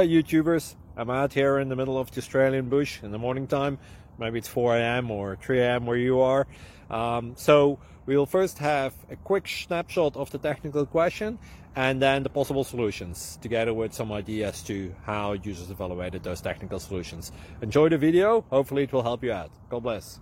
YouTubers. I'm out here in the middle of the Australian bush in the morning time. Maybe it's 4 a.m. or 3 a.m. where you are. So we'll first have a quick snapshot of the technical question and then the possible solutions, together with some ideas to how users evaluated those technical solutions. Enjoy the video. Hopefully it will help you out. God bless.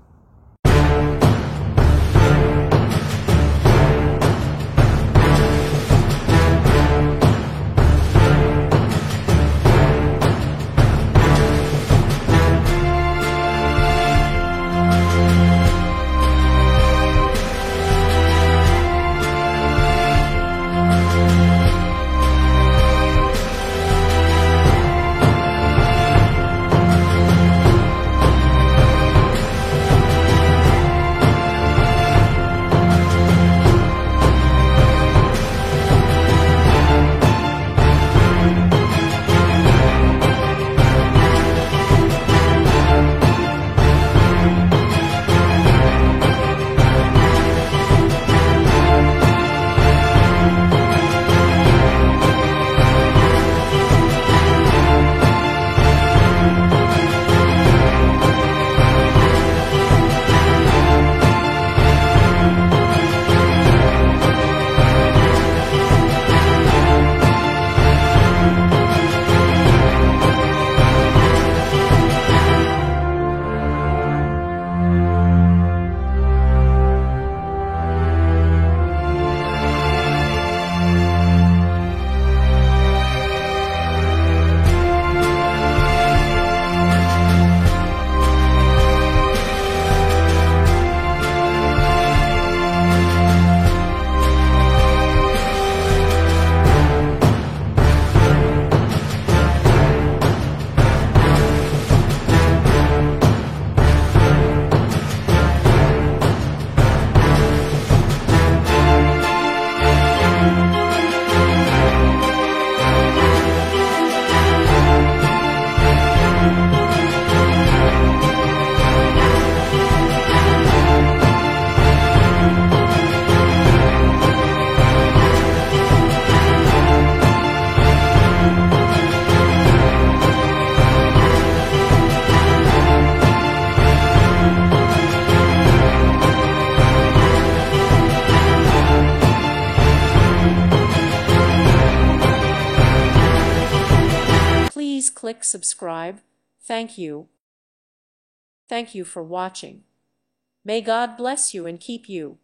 Please click subscribe. Thank you. Thank you for watching. May God bless you and keep you.